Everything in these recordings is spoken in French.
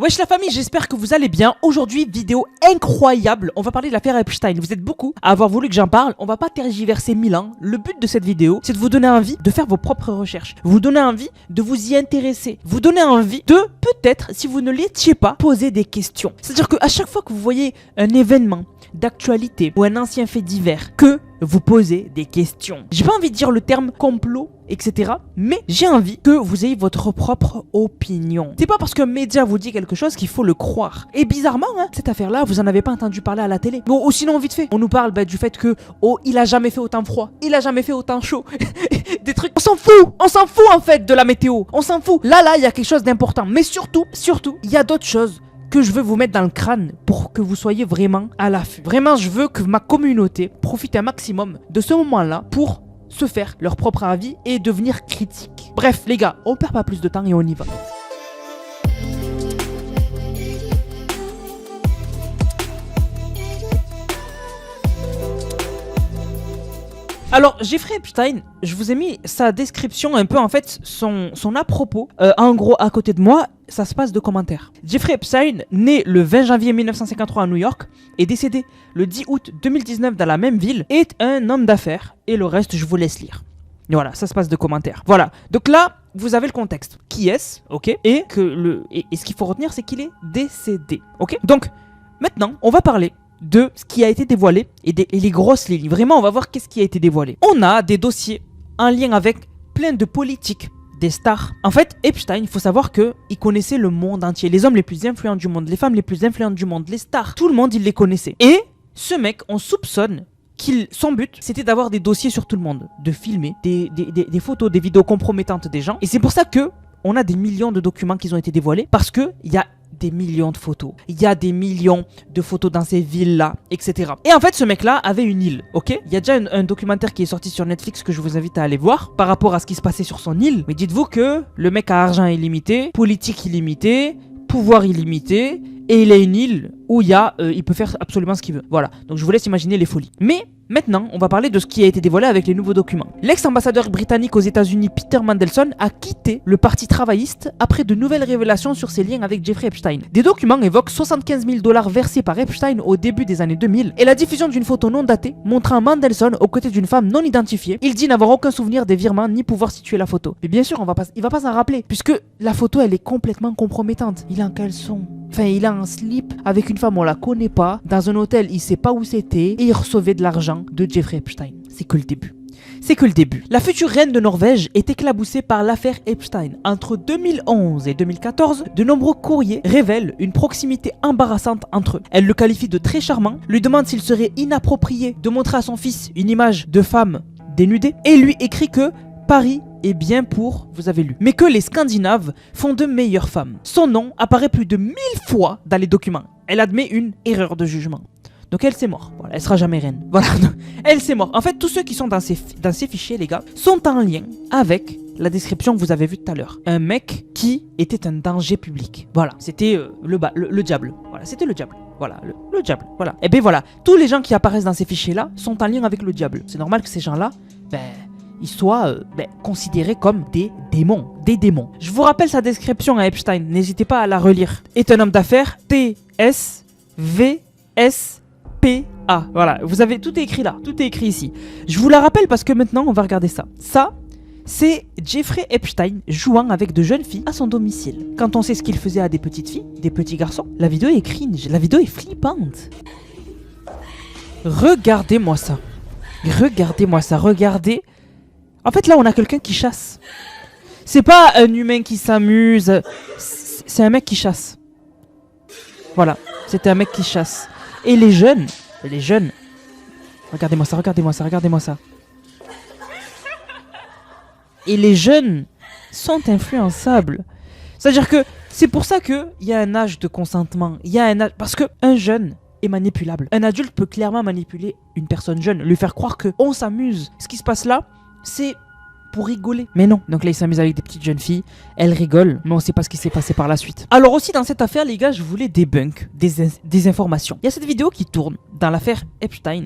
Wesh la famille, j'espère que vous allez bien. Aujourd'hui, vidéo incroyable. On va parler de l'affaire Epstein. Vous êtes beaucoup à avoir voulu que j'en parle. On va pas tergiverser 1000 ans. Le but de cette vidéo, c'est de vous donner envie de faire vos propres recherches. Vous donner envie de vous y intéresser. Vous donner envie de, peut-être, si vous ne l'étiez pas, poser des questions. C'est-à-dire qu'à chaque fois que vous voyez un événement d'actualité ou un ancien fait divers, que vous posez des questions. J'ai pas envie de dire le terme complot, etc. Mais j'ai envie que vous ayez votre propre opinion. C'est pas parce qu'un média vous dit quelque chose qu'il faut le croire. Et bizarrement, cette affaire-là, vous en avez pas entendu parler à la télé. Ou sinon, vite fait, on nous parle du fait que, oh, il a jamais fait autant froid, il a jamais fait autant chaud. Des trucs, on s'en fout en fait de la météo. On s'en fout. Là, il y a quelque chose d'important. Mais surtout, il y a d'autres choses que je veux vous mettre dans le crâne pour que vous soyez vraiment à l'affût. Vraiment, je veux que ma communauté profite un maximum de ce moment-là pour se faire leur propre avis et devenir critique. Bref, les gars, on perd pas plus de temps et on y va. Alors, Jeffrey Epstein, je vous ai mis sa description un peu, en fait, son à propos. En gros, à côté de moi, ça se passe de commentaires. Jeffrey Epstein, né le 20 janvier 1953 à New York, et décédé le 10 août 2019 dans la même ville, est un homme d'affaires. Et le reste, je vous laisse lire. Et voilà, ça se passe de commentaires. Voilà, donc là, vous avez le contexte. Qui est-ce, ok? Et ce qu'il faut retenir, c'est qu'il est décédé, ok? Donc, maintenant, on va parler de ce qui a été dévoilé et les grosses lignes. Vraiment, on va voir qu'est-ce qui a été dévoilé. On a des dossiers en lien avec plein de politiques, des stars. En fait, Epstein, il faut savoir qu'il connaissait le monde entier. Les hommes les plus influents du monde, les femmes les plus influentes du monde, les stars. Tout le monde, il les connaissait. Et ce mec, on soupçonne son but, c'était d'avoir des dossiers sur tout le monde. De filmer des photos, des vidéos compromettantes des gens. Et c'est pour ça que on a des millions de documents qui ont été dévoilés. Parce qu'il y a des millions de photos. Il y a des millions de photos dans ces villes-là, etc. Et en fait, ce mec-là avait une île, ok? Il y a déjà un documentaire qui est sorti sur Netflix que je vous invite à aller voir par rapport à ce qui se passait sur son île. Mais dites-vous que le mec a argent illimité, politique illimité, pouvoir illimité, et il a une île où il peut faire absolument ce qu'il veut. Voilà, donc je vous laisse imaginer les folies. Mais maintenant, on va parler de ce qui a été dévoilé avec les nouveaux documents. L'ex-ambassadeur britannique aux États-Unis Peter Mandelson a quitté le parti travailliste après de nouvelles révélations sur ses liens avec Jeffrey Epstein. Des documents évoquent 75 000 $ versés par Epstein au début des années 2000 et la diffusion d'une photo non datée montrant Mandelson aux côtés d'une femme non identifiée. Il dit n'avoir aucun souvenir des virements ni pouvoir situer la photo. Mais bien sûr, il va pas s'en rappeler puisque la photo, elle est complètement compromettante. Il est en caleçon. Enfin, il a un slip avec une femme, on la connaît pas. Dans un hôtel, il sait pas où c'était. Et il recevait de l'argent de Jeffrey Epstein. C'est que le début. C'est que le début. La future reine de Norvège est éclaboussée par l'affaire Epstein. Entre 2011 et 2014, de nombreux courriers révèlent une proximité embarrassante entre eux. Elle le qualifie de très charmant, lui demande s'il serait inapproprié de montrer à son fils une image de femme dénudée et lui écrit que Paris est bien pour, vous avez lu, mais que les Scandinaves font de meilleures femmes. Son nom apparaît plus de 1000 fois dans les documents. Elle admet une erreur de jugement. Donc elle s'est morte. Voilà, elle sera jamais reine. Voilà, elle s'est morte. En fait, tous ceux qui sont dans ces fichiers, les gars, sont en lien avec la description que vous avez vue tout à l'heure. Un mec qui était un danger public. Voilà, c'était le diable. Voilà, c'était le diable. Voilà, le diable. Voilà. Et bien voilà, tous les gens qui apparaissent dans ces fichiers-là sont en lien avec le diable. C'est normal que ces gens-là, ils soient considérés comme des démons. Des démons. Je vous rappelle sa description à Epstein. N'hésitez pas à la relire. Est un homme d'affaires. T-S-V-S-P-A. Voilà, vous avez tout est écrit là. Tout est écrit ici. Je vous la rappelle parce que maintenant, on va regarder ça. Ça, c'est Jeffrey Epstein jouant avec de jeunes filles à son domicile. Quand on sait ce qu'il faisait à des petites filles, des petits garçons, la vidéo est cringe. La vidéo est flippante. Regardez-moi ça. Regardez-moi ça. Regardez. En fait, là, on a quelqu'un qui chasse. C'est pas un humain qui s'amuse. C'est un mec qui chasse. Voilà. C'était un mec qui chasse. Et les jeunes. Regardez-moi ça, regardez-moi ça, regardez-moi ça. Et les jeunes sont influençables. C'est-à-dire que c'est pour ça qu'il y a un âge de consentement. Il y a un âge. Parce qu'un jeune est manipulable. Un adulte peut clairement manipuler une personne jeune. Lui faire croire qu'on s'amuse. Ce qui se passe là, c'est pour rigoler. Mais non. Donc là, il s'amuse avec des petites jeunes filles. Elles rigolent, mais on sait pas ce qui s'est passé par la suite. Alors aussi, dans cette affaire, les gars, je voulais débunk des informations. Il y a cette vidéo qui tourne dans l'affaire Epstein,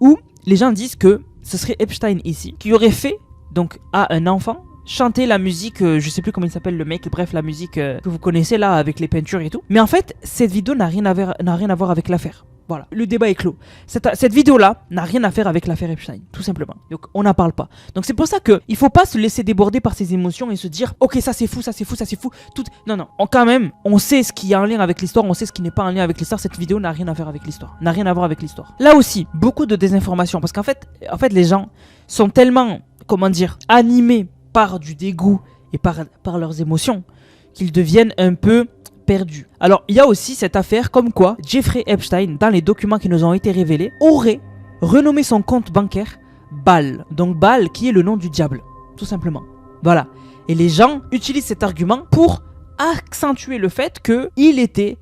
où les gens disent que ce serait Epstein ici, qui aurait fait donc à un enfant chanter la musique, je sais plus comment il s'appelle le mec, bref la musique que vous connaissez là avec les peintures et tout. Mais en fait, cette vidéo n'a rien à voir avec l'affaire. Voilà, le débat est clos. Cette vidéo-là n'a rien à faire avec l'affaire Epstein, tout simplement. Donc on n'en parle pas. Donc c'est pour ça que il faut pas se laisser déborder par ses émotions et se dire ok ça c'est fou, ça c'est fou, ça c'est fou. Tout... Non, quand même, on sait ce qui est en lien avec l'histoire, on sait ce qui n'est pas en lien avec l'histoire. Cette vidéo n'a rien à faire avec l'histoire, n'a rien à voir avec l'histoire. Là aussi, beaucoup de désinformation parce qu'en fait les gens sont tellement, comment dire, animés par du dégoût et par leurs émotions qu'ils deviennent un peu perdus. Alors, il y a aussi cette affaire comme quoi Jeffrey Epstein, dans les documents qui nous ont été révélés, aurait renommé son compte bancaire Baal. Donc Baal qui est le nom du diable, tout simplement. Voilà. Et les gens utilisent cet argument pour accentuer le fait qu'il était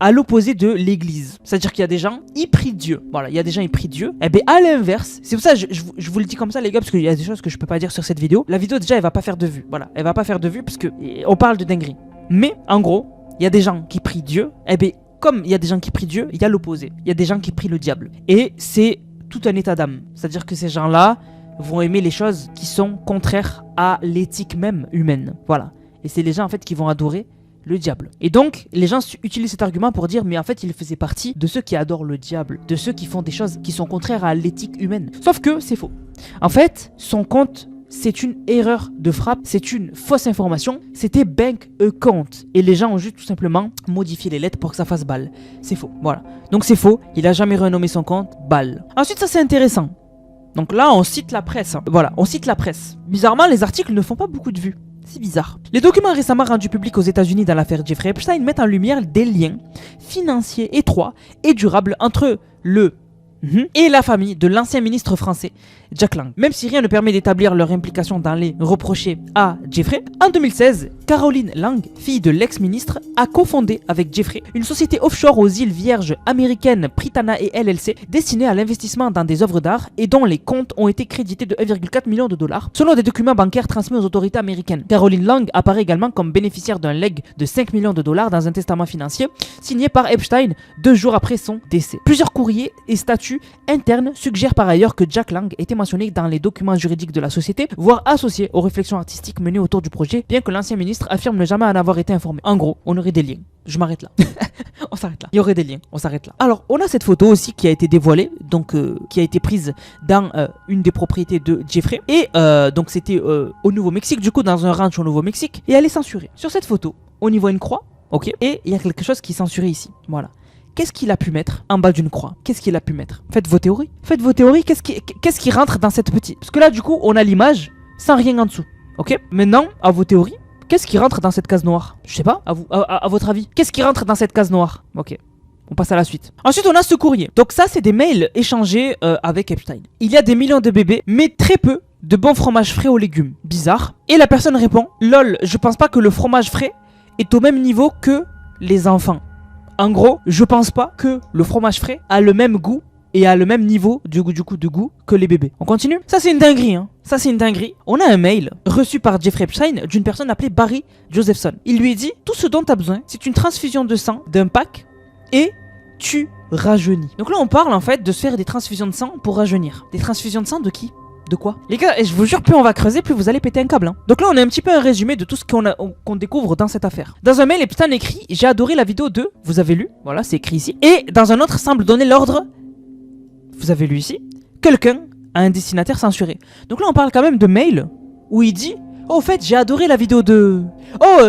à l'opposé de l'église. C'est-à-dire qu'il y a des gens, ils prient Dieu. Voilà, il y a des gens, ils prient Dieu. Et bien, à l'inverse, c'est pour ça que je vous le dis comme ça, les gars, parce qu'il y a des choses que je peux pas dire sur cette vidéo. La vidéo, déjà, elle va pas faire de vues. Voilà, elle va pas faire de vues parce que on parle de dinguerie. Mais, en gros, il y a des gens qui prient Dieu. Et bien, comme il y a des gens qui prient Dieu, il y a l'opposé. Il y a des gens qui prient le diable. Et c'est tout un état d'âme. C'est-à-dire que ces gens-là vont aimer les choses qui sont contraires à l'éthique même humaine. Voilà. Et c'est les gens, en fait, qui vont adorer le diable. Et donc, les gens utilisent cet argument pour dire mais en fait, il faisait partie de ceux qui adorent le diable, de ceux qui font des choses qui sont contraires à l'éthique humaine. Sauf que c'est faux. En fait, son compte, c'est une erreur de frappe, c'est une fausse information, c'était bank account. Et les gens ont juste tout simplement modifié les lettres pour que ça fasse balle. C'est faux, voilà. Donc c'est faux, il a jamais renommé son compte balle. Ensuite, ça c'est intéressant. Donc là, on cite la presse. Voilà, on cite la presse. Bizarrement, les articles ne font pas beaucoup de vues. C'est bizarre. Les documents récemment rendus publics aux États-Unis dans l'affaire Jeffrey Epstein mettent en lumière des liens financiers étroits et durables entre et la famille de l'ancien ministre français Jack Lang. Même si rien ne permet d'établir leur implication dans les reprochés à Jeffrey, en 2016, Caroline Lang, fille de l'ex-ministre, a cofondé avec Jeffrey une société offshore aux îles Vierges américaines Prytana et LLC destinée à l'investissement dans des œuvres d'art et dont les comptes ont été crédités de 1,4 million de dollars selon des documents bancaires transmis aux autorités américaines. Caroline Lang apparaît également comme bénéficiaire d'un legs de 5 millions de dollars dans un testament financier signé par Epstein 2 jours après son décès. Plusieurs courriers et statuts internes suggèrent par ailleurs que Jack Lang était mentionné dans les documents juridiques de la société, voire associé aux réflexions artistiques menées autour du projet, bien que l'ancien ministre affirme ne jamais en avoir été informé. En gros, on aurait des liens. Je m'arrête là. On s'arrête là. Il y aurait des liens. On s'arrête là. Alors, on a cette photo aussi qui a été dévoilée, donc qui a été prise dans une des propriétés de Jeffrey. Et donc c'était au Nouveau-Mexique, du coup dans un ranch au Nouveau-Mexique. Et elle est censurée. Sur cette photo, on y voit une croix, ok. Et il y a quelque chose qui est censuré ici. Voilà. Qu'est-ce qu'il a pu mettre en bas d'une croix? Qu'est-ce qu'il a pu mettre? Faites vos théories. Faites vos théories. Qu'est-ce qui rentre dans cette petite... Parce que là, du coup, on a l'image sans rien en dessous. Ok. Maintenant, à vos théories, qu'est-ce qui rentre dans cette case noire? Je sais pas. À votre avis, qu'est-ce qui rentre dans cette case noire? Ok. On passe à la suite. Ensuite, on a ce courrier. Donc ça, c'est des mails échangés avec Epstein. Il y a des millions de bébés, mais très peu de bons fromages frais aux légumes. Bizarre. Et la personne répond, lol, je pense pas que le fromage frais est au même niveau que les enfants. En gros, je pense pas que le fromage frais a le même goût et a le même niveau de goût que les bébés. On continue? Ça c'est une dinguerie, hein. Ça c'est une dinguerie. On a un mail reçu par Jeffrey Epstein d'une personne appelée Barry Josephson. Il lui dit, tout ce dont tu as besoin, c'est une transfusion de sang d'un pack et tu rajeunis. Donc là on parle en fait de se faire des transfusions de sang pour rajeunir. Des transfusions de sang de qui? De quoi? Les gars, et je vous jure, plus on va creuser, plus vous allez péter un câble. Hein. Donc là, on a un petit peu un résumé de tout ce qu'on découvre dans cette affaire. Dans un mail, Epstein écrit « J'ai adoré la vidéo de... » Vous avez lu, voilà, c'est écrit ici. Et dans un autre, semble donner l'ordre... Vous avez lu ici. Quelqu'un a un destinataire censuré. Donc là, on parle quand même de mail où il dit « Oh, au fait, j'ai adoré la vidéo de... Oh,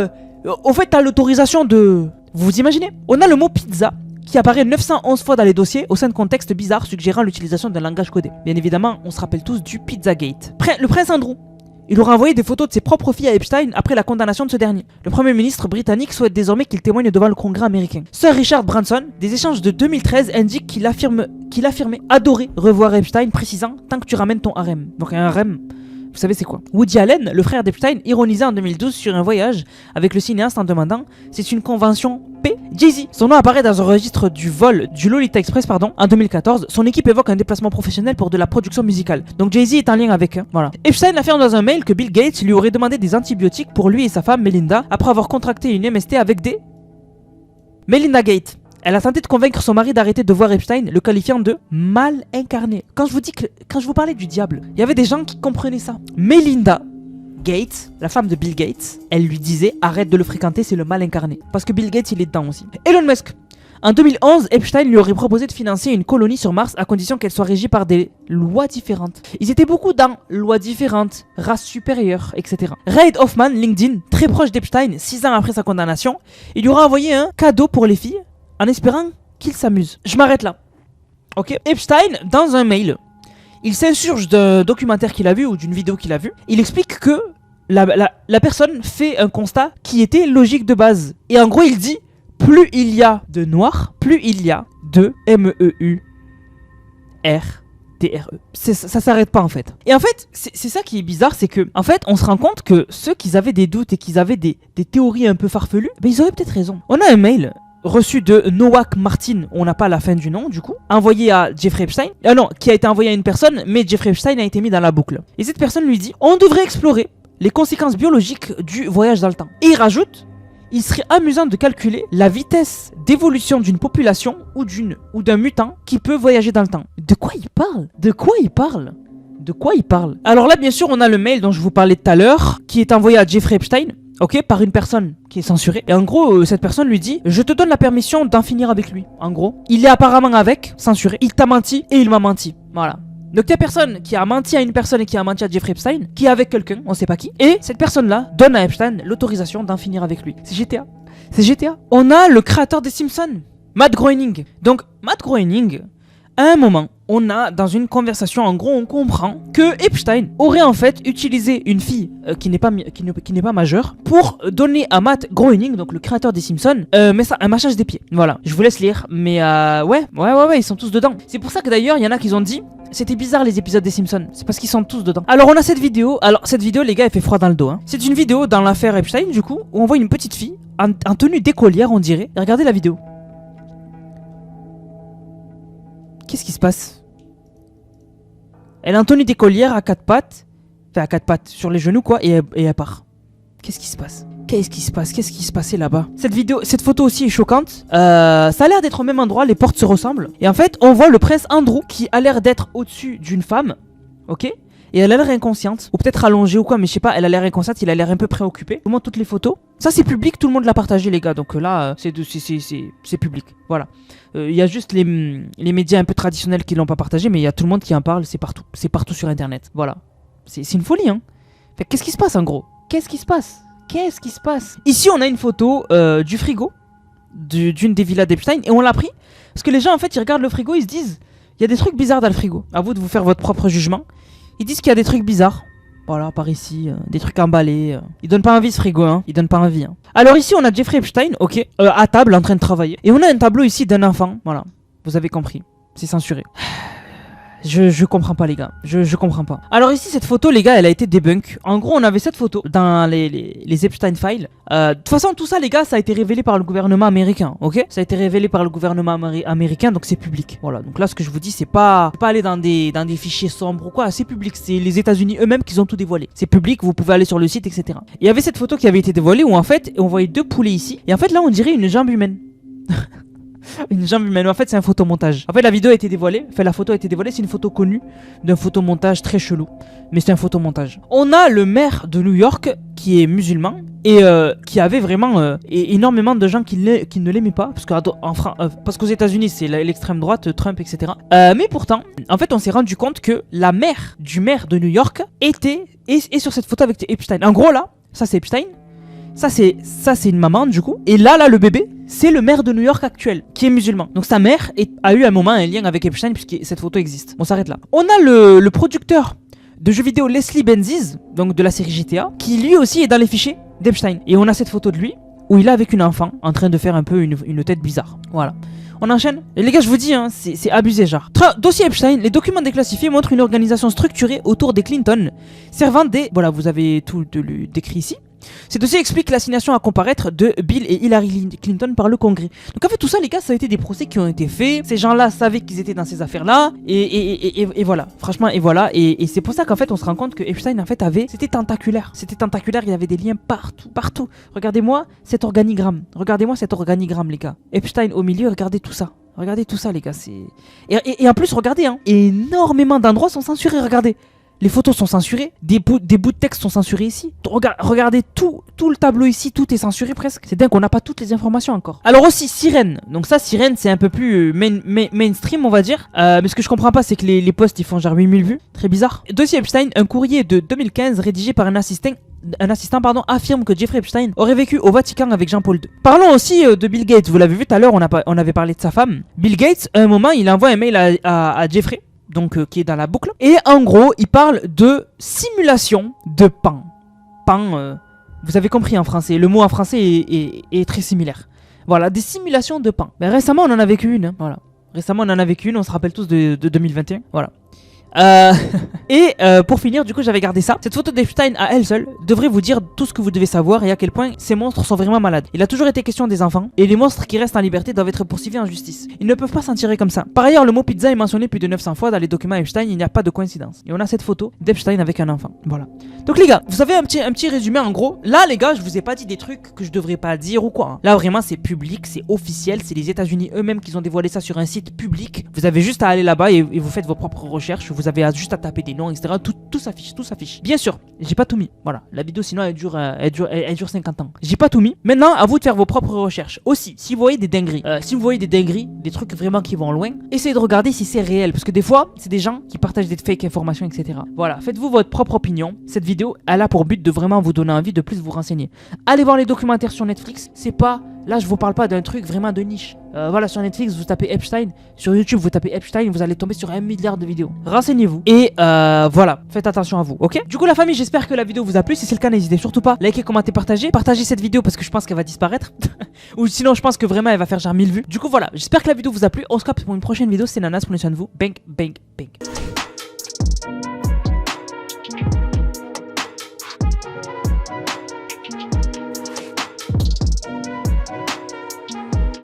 au fait, t'as l'autorisation de... » Vous vous imaginez? On a le mot « pizza » qui apparaît 911 fois dans les dossiers au sein de contextes bizarres suggérant l'utilisation d'un langage codé. Bien évidemment, on se rappelle tous du Pizzagate. Le prince Andrew, il aura envoyé des photos de ses propres filles à Epstein après la condamnation de ce dernier. Le premier ministre britannique souhaite désormais qu'il témoigne devant le Congrès américain. Sir Richard Branson, des échanges de 2013 indiquent qu'il affirmait adorer revoir Epstein, précisant « tant que tu ramènes ton harem ». Donc un harem... Vous savez c'est quoi? Woody Allen, le frère d'Epstein, ironisait en 2012 sur un voyage avec le cinéaste en demandant « C'est une convention P ?» Jay-Z, son nom apparaît dans un registre du vol du Lolita Express en 2014. Son équipe évoque un déplacement professionnel pour de la production musicale. Donc Jay-Z est en lien avec eux. Voilà. Epstein affirme dans un mail que Bill Gates lui aurait demandé des antibiotiques pour lui et sa femme Melinda après avoir contracté une MST avec des... Melinda Gate. Elle a tenté de convaincre son mari d'arrêter de voir Epstein, le qualifiant de mal incarné. Quand je vous parlais du diable, il y avait des gens qui comprenaient ça. Melinda Gates, la femme de Bill Gates, elle lui disait arrête de le fréquenter, c'est le mal incarné. Parce que Bill Gates il est dedans aussi. Elon Musk. En 2011, Epstein lui aurait proposé de financer une colonie sur Mars à condition qu'elle soit régie par des lois différentes. Ils étaient beaucoup dans lois différentes, race supérieure, etc. Reid Hoffman, LinkedIn, très proche d'Epstein, 6 ans après sa condamnation, il lui aura envoyé un cadeau pour les filles en espérant qu'il s'amuse. Je m'arrête là. Ok. Epstein, dans un mail, il s'insurge d'un documentaire qu'il a vu ou d'une vidéo qu'il a vue. Il explique que la personne fait un constat qui était logique de base. Et en gros, il dit plus il y a de noirs, plus il y a de MEURTRE. Ça s'arrête pas en fait. Et en fait, c'est ça qui est bizarre, c'est que en fait, on se rend compte que ceux qui avaient des doutes et qui avaient des théories un peu farfelues, ben ils auraient peut-être raison. On a un mail reçu de Noah Martin, on n'a pas la fin du nom du coup, envoyé à Jeffrey Epstein. Non, qui a été envoyé à une personne, mais Jeffrey Epstein a été mis dans la boucle. Et cette personne lui dit on devrait explorer les conséquences biologiques du voyage dans le temps. Et il rajoute il serait amusant de calculer la vitesse d'évolution d'une population ou d'un mutant qui peut voyager dans le temps. De quoi il parle? De quoi il parle? De quoi il parle? Alors là, bien sûr, on a le mail dont je vous parlais tout à l'heure, qui est envoyé à Jeffrey Epstein, ok, par une personne qui est censurée. Et en gros, cette personne lui dit je te donne la permission d'en finir avec lui. En gros, il est apparemment censuré. Il t'a menti et il m'a menti. Voilà. Donc il y a personne qui a menti à une personne et qui a menti à Jeffrey Epstein, qui est avec quelqu'un, on sait pas qui. Et cette personne-là donne à Epstein l'autorisation d'en finir avec lui. C'est GTA. C'est GTA. On a le créateur des Simpsons, Matt Groening. Donc Matt Groening, à un moment, on a dans une conversation, en gros, on comprend que Epstein aurait en fait utilisé une fille qui n'est pas majeure pour donner à Matt Groening, donc le créateur des Simpsons, un massage des pieds. Voilà. Je vous laisse lire, mais ouais, ils sont tous dedans. C'est pour ça que d'ailleurs, il y en a qui ont dit c'était bizarre les épisodes des Simpsons, c'est parce qu'ils sont tous dedans. Alors on a cette vidéo, les gars elle fait froid dans le dos hein. C'est une vidéo dans l'affaire Epstein du coup, où on voit une petite fille en tenue d'écolière on dirait. Et regardez la vidéo. Qu'est-ce qui se passe? Elle est en tenue d'écolière à quatre pattes, sur les genoux quoi, et elle part. Qu'est-ce qui se passe? Qu'est-ce qui se passait là-bas? Cette photo aussi est choquante. Ça a l'air d'être au même endroit, les portes se ressemblent. Et en fait, on voit le prince Andrew qui a l'air d'être au-dessus d'une femme. Ok? Et elle a l'air inconsciente. Ou peut-être allongée ou quoi, mais je sais pas, elle a l'air inconsciente, il a l'air un peu préoccupé. Je vous montre toutes les photos. Ça c'est public, tout le monde l'a partagé les gars. Donc là, c'est public. Voilà. Il y a juste les médias un peu traditionnels qui l'ont pas partagé, mais il y a tout le monde qui en parle, c'est partout. C'est partout sur internet. Voilà. C'est une folie hein. Fait, qu'est-ce qui se passe en gros? Qu'est-ce qui se passe? Ici on a une photo du frigo d'une des villas d'Epstein et on l'a pris parce que les gens en fait ils regardent le frigo, ils se disent il y a des trucs bizarres dans le frigo. À vous de vous faire votre propre jugement. Ils disent qu'il y a des trucs bizarres. Voilà, par ici, des trucs emballés. Il donne pas envie ce frigo, hein. Il donne pas envie. Hein. Alors ici on a Jeffrey Epstein, ok, à table en train de travailler. Et on a un tableau ici d'un enfant. Voilà, vous avez compris. C'est censuré. Je comprends pas les gars, je comprends pas. Alors ici cette photo les gars elle a été debunk. En gros on avait cette photo dans les Epstein Files. De toute façon tout ça les gars ça a été révélé par le gouvernement américain, ok. Ça a été révélé par le gouvernement américain donc c'est public. Voilà donc là ce que je vous dis c'est pas aller dans des fichiers sombres ou quoi, c'est public. C'est les États-Unis eux-mêmes qui ont tout dévoilé. C'est public, vous pouvez aller sur le site etc. Il y avait cette photo qui avait été dévoilée où en fait on voyait deux poulets ici. Et en fait là on dirait une jambe humaine. Une jambe humaine, en fait c'est un photomontage. En fait la vidéo a été dévoilée, la photo a été dévoilée, c'est une photo connue d'un photomontage très chelou. Mais c'est un photomontage. On a le maire de New York qui est musulman et qui avait vraiment énormément de gens qui ne l'aimaient pas. Parce qu'aux États-Unis c'est l'extrême droite, Trump, etc. Mais pourtant, en fait on s'est rendu compte que la mère du maire de New York est sur cette photo avec Epstein. En gros là, ça c'est Epstein. Ça c'est une maman du coup. Et là le bébé c'est le maire de New York actuel qui est musulman. Donc sa mère a eu un moment un lien avec Epstein puisque cette photo existe. On s'arrête là. On a le producteur de jeux vidéo Leslie Benzies, donc de la série GTA, qui lui aussi est dans les fichiers d'Epstein. Et on a cette photo de lui où il est avec une enfant en train de faire un peu une tête bizarre. Voilà. On enchaîne. Et les gars, je vous dis, hein, c'est abusé, genre. Dossier Epstein, les documents déclassifiés montrent une organisation structurée autour des Clinton, servant des... Voilà, vous avez tout décrit ici. Ces dossiers expliquent l'assignation à comparaître de Bill et Hillary Clinton par le Congrès. Donc en fait tout ça les gars ça a été des procès qui ont été faits. Ces gens-là savaient qu'ils étaient dans ces affaires-là et voilà. Franchement et voilà. Et c'est pour ça qu'en fait on se rend compte que Epstein en fait c'était tentaculaire. C'était tentaculaire, il y avait des liens partout. Regardez-moi cet organigramme les gars. Epstein au milieu, regardez tout ça. Regardez tout ça les gars. Et en plus regardez hein, énormément d'endroits sont censurés, regardez. Les photos sont censurées, des bouts de texte sont censurés ici. Regardez tout le tableau ici, tout est censuré presque. C'est dingue, on n'a pas toutes les informations encore. Alors aussi, Sirène. Donc ça, Sirène, c'est un peu plus mainstream, on va dire. Mais ce que je comprends pas, c'est que les posts, ils font genre 8000 vues. Très bizarre. Dossier Epstein, un courrier de 2015 rédigé par un assistant affirme que Jeffrey Epstein aurait vécu au Vatican avec Jean-Paul II. Parlons aussi de Bill Gates. Vous l'avez vu tout à l'heure, on avait parlé de sa femme. Bill Gates, à un moment, il envoie un mail à Jeffrey, donc qui est dans la boucle. Et en gros, il parle de simulation de pan. Pan, vous avez compris en français. Le mot en français est très similaire. Voilà, des simulations de pan. Mais récemment, on en a vécu une. Hein, voilà. Récemment, on en a vécu une. On se rappelle tous de 2021. Voilà. Et pour finir, du coup, j'avais gardé ça. Cette photo d'Epstein à elle seule devrait vous dire tout ce que vous devez savoir et à quel point ces monstres sont vraiment malades. Il a toujours été question des enfants et les monstres qui restent en liberté doivent être poursuivis en justice. Ils ne peuvent pas s'en tirer comme ça. Par ailleurs, le mot pizza est mentionné plus de 900 fois dans les documents Epstein. Il n'y a pas de coïncidence. Et on a cette photo d'Epstein avec un enfant. Voilà. Donc les gars, vous avez un petit résumé en gros. Là, les gars, je vous ai pas dit des trucs que je devrais pas dire ou quoi. Hein. Là, vraiment, c'est public, c'est officiel. C'est les États-Unis eux-mêmes qui ont dévoilé ça sur un site public. Vous avez juste à aller là-bas et vous faites vos propres recherches. Vous avez juste à taper des noms, etc. Tout s'affiche, tout s'affiche. Bien sûr, j'ai pas tout mis. Voilà, la vidéo sinon elle dure 50 ans. J'ai pas tout mis. Maintenant, à vous de faire vos propres recherches. Aussi, si vous voyez des dingueries, des trucs vraiment qui vont loin, essayez de regarder si c'est réel. Parce que des fois, c'est des gens qui partagent des fake informations, etc. Voilà, faites-vous votre propre opinion. Cette vidéo, elle a pour but de vraiment vous donner envie de plus vous renseigner. Allez voir les documentaires sur Netflix. C'est pas... Là, je vous parle pas d'un truc vraiment de niche. Voilà, sur Netflix, vous tapez Epstein. Sur YouTube, vous tapez Epstein. Vous allez tomber sur 1 milliard de vidéos. Renseignez-vous. Et voilà, faites attention à vous, ok? Du coup, la famille, j'espère que la vidéo vous a plu. Si c'est le cas, n'hésitez surtout pas à liker, commenter, partager. Partagez cette vidéo parce que je pense qu'elle va disparaître. Ou sinon, je pense que vraiment, elle va faire genre 1000 vues. Du coup, voilà, j'espère que la vidéo vous a plu. On se capte pour une prochaine vidéo. C'est Nanas, prenez soin de vous. Bang, bang, bang.